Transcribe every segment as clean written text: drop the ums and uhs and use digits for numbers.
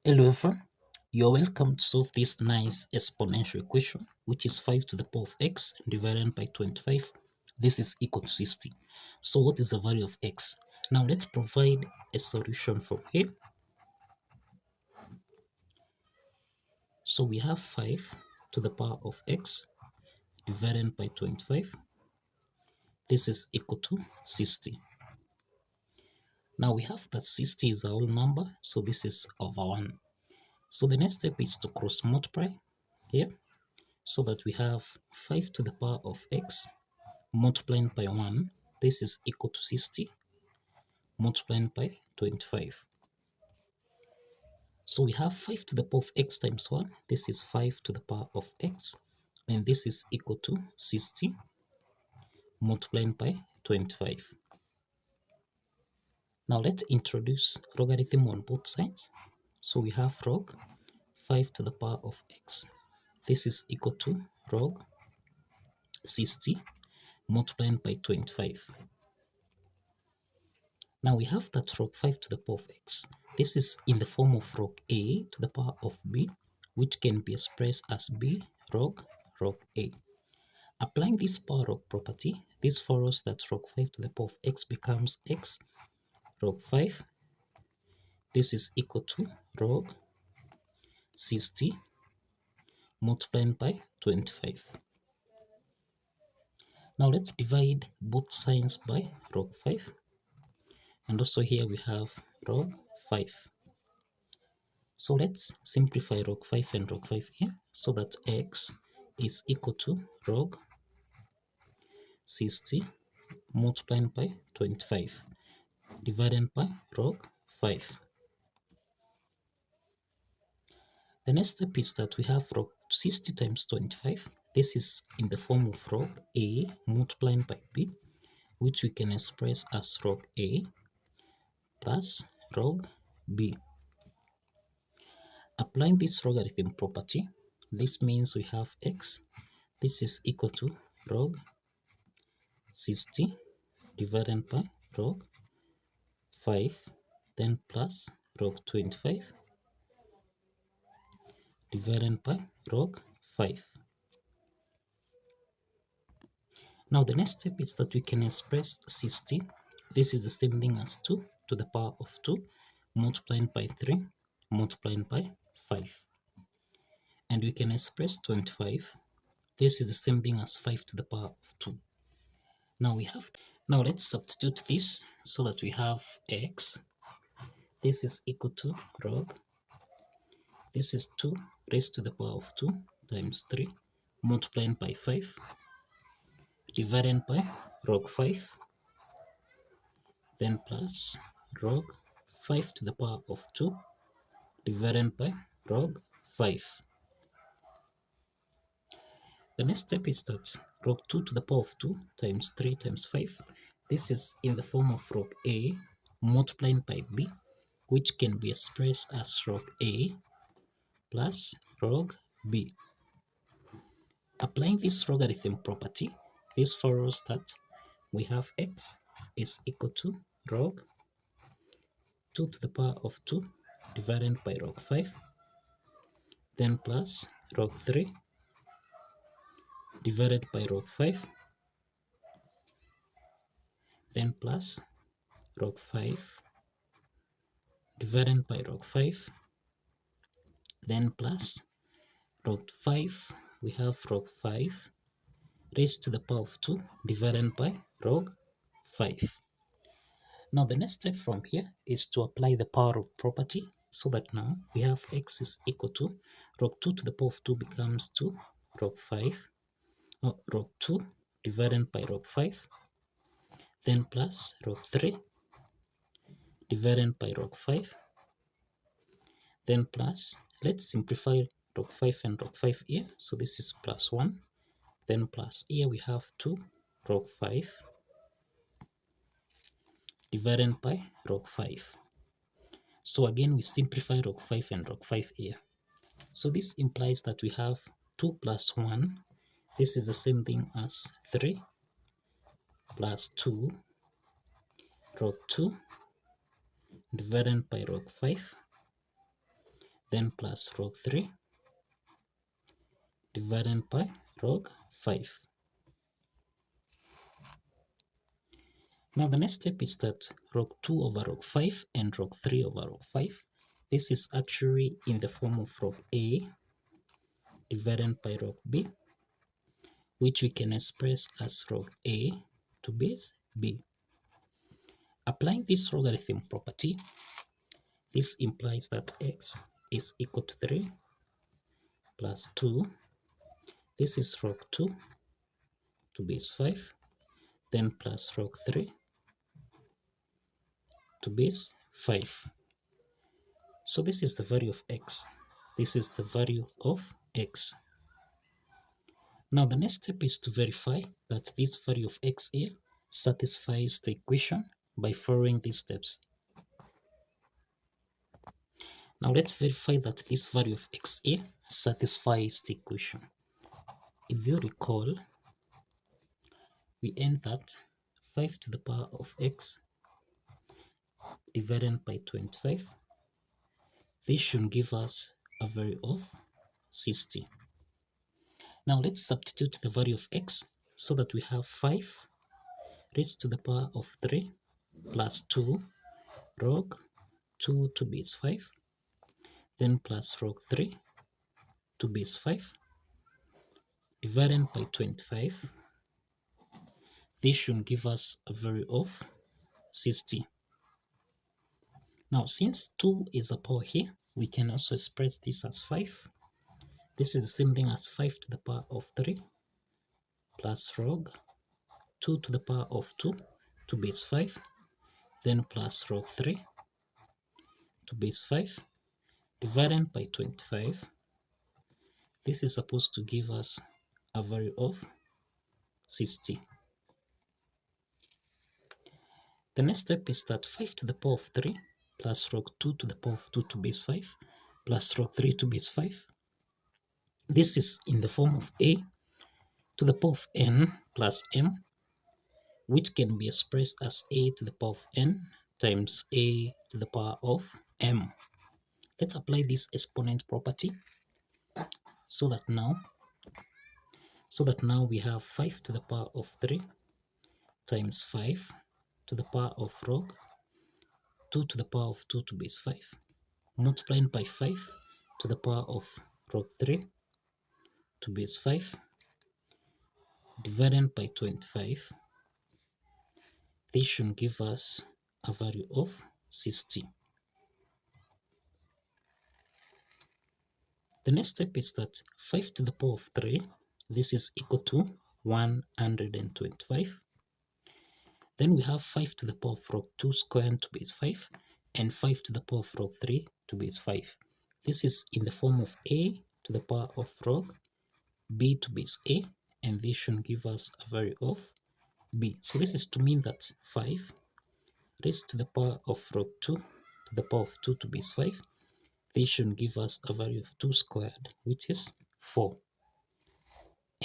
Hello everyone, you're welcome to solve this nice exponential equation, which is 5 to the power of x divided by 25. This is equal to 60. So what is the value of x? Now let's provide a solution from here. So we have 5 to the power of x divided by 25. This is equal to 60. Now we have that 60 is a whole number, so this is over 1. So the next step is to cross multiply here, so that we have 5 to the power of x multiplying by 1, this is equal to 60, multiplying by 25. So we have 5 to the power of x times 1, this is 5 to the power of x, and this is equal to 60, multiplying by 25. Now let's introduce logarithm on both sides. So we have log 5 to the power of x, this is equal to log 60, multiplying by 25. Now we have that log 5 to the power of x. This is in the form of log a to the power of b, which can be expressed as b log a. Applying this power log property, this follows that log 5 to the power of x becomes x log 5. This is equal to log 60 multiplied by 25. Now let's divide both signs by log 5. And also here we have log 5. So let's simplify log 5 and log 5 here, so that x is equal to log 60 multiplied by 25 divided by log 5. The next step is that we have log 60 times 25. This is in the form of log a multiplied by b, which we can express as log a plus log b. Applying this logarithm property, this means we have x, this is equal to log 60 divided by log 5, then plus log 25 divided by log 5. Now the next step is that we can express 60. This is the same thing as 2 to the power of 2 multiplied by 3 multiplied by 5. And we can express 25. This is the same thing as 5 to the power of 2. Now let's substitute this so that we have x. This is equal to log. This is 2 raised to the power of 2 times 3 multiplied by 5 divided by log 5, then plus log 5 to the power of 2 divided by log 5. The next step is that log 2 to the power of 2 times 3 times 5. This is in the form of log a multiplied by b, which can be expressed as log a plus log b. Applying this logarithm property, this follows that we have x is equal to log 2 to the power of 2 divided by log 5, then plus log 3 divided by log 5, then plus log 5 divided by log 5, then plus log 5, we have log 5 raised to the power of 2 divided by log 5. Now the next step from here is to apply the power log property, so that now we have x is equal to log 2 to the power of 2 becomes 2 log 5, log 2 divided by log 5, then plus log 3 divided by log 5, then plus, let's simplify log 5 and log 5 here, so this is plus 1, then plus here we have 2 log 5 divided by log 5. So again we simplify log 5 and log 5 here. So this implies that we have 2 plus 1, this is the same thing as 3 plus 2 log 2 divided by log 5, then plus log 3 divided by log 5. Now the next step is that log 2 over log 5 and log 3 over log 5. This is actually in the form of log A divided by log B, which we can express as log A to base B. Applying this logarithm property, this implies that x is equal to 3 plus 2. This is log 2 to base 5, then plus log 3 to base 5. So this is the value of x. This is the value of x. Now the next step is to verify that this value of x here satisfies the equation by following these steps. Now let's verify that this value of x here satisfies the equation. If you recall, we end that 5 to the power of x divided by 25. This should give us a value of 60. Now let's substitute the value of x so that we have 5 raised to the power of 3 plus 2 log 2 to base 5, then plus log 3 to base 5 divided by 25. This should give us a value of 60. Now since 2 is a power here, we can also express this as 5. This is the same thing as 5 to the power of 3 plus log 2 to the power of 2 to base 5, then plus log 3 to base 5 divided by 25. This is supposed to give us a value of 60. The next step is that 5 to the power of 3 plus log 2 to the power of 2 to base 5 plus log 3 to base 5. This is in the form of a to the power of n plus m, which can be expressed as a to the power of n times a to the power of m. Let's apply this exponent property so that now we have 5 to the power of 3 times 5 to the power of log 2 to the power of 2 to base 5 multiplied by 5 to the power of log 3 to base 5 divided by 25. This should give us a value of 60. The next step is that 5 to the power of 3, this is equal to 125. Then we have 5 to the power of log 2 squared to base 5 and 5 to the power of log 3 to base 5. This is in the form of a to the power of log b to base a, and this should give us a value of b. So this is to mean that 5 raised to the power of log 2 to the power of 2 to base 5, this should give us a value of 2 squared, which is 4.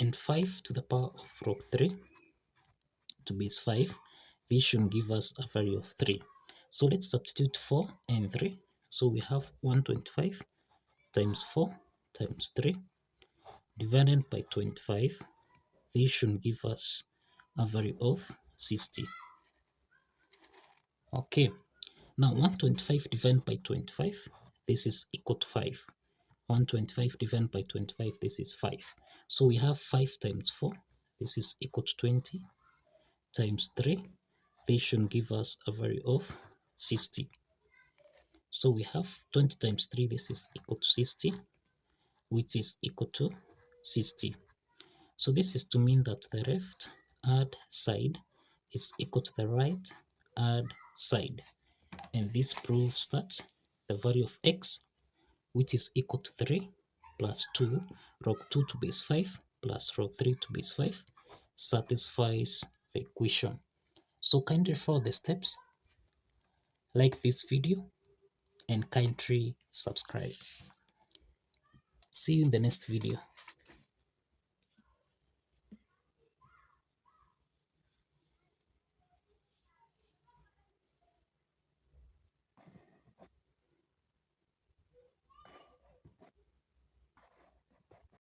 And 5 to the power of log 3 to base 5, this should give us a value of 3. So let's substitute 4 and 3. So we have 125 times 4 times 3 divided by 25. This should give us a value of 60. Okay, now 125 divided by 25, this is equal to 5. 125 divided by 25, this is 5. So we have 5 times 4, this is equal to 20, times 3, this should give us a value of 60. So we have 20 times 3, this is equal to 60, which is equal to 60. So this is to mean that the left hand side is equal to the right hand side. And this proves that the value of x, which is equal to 3 plus 2 log 2 to base 5 plus log 3 to base 5, satisfies the equation. So kindly follow the steps, like this video, and kindly subscribe. See you in the next video.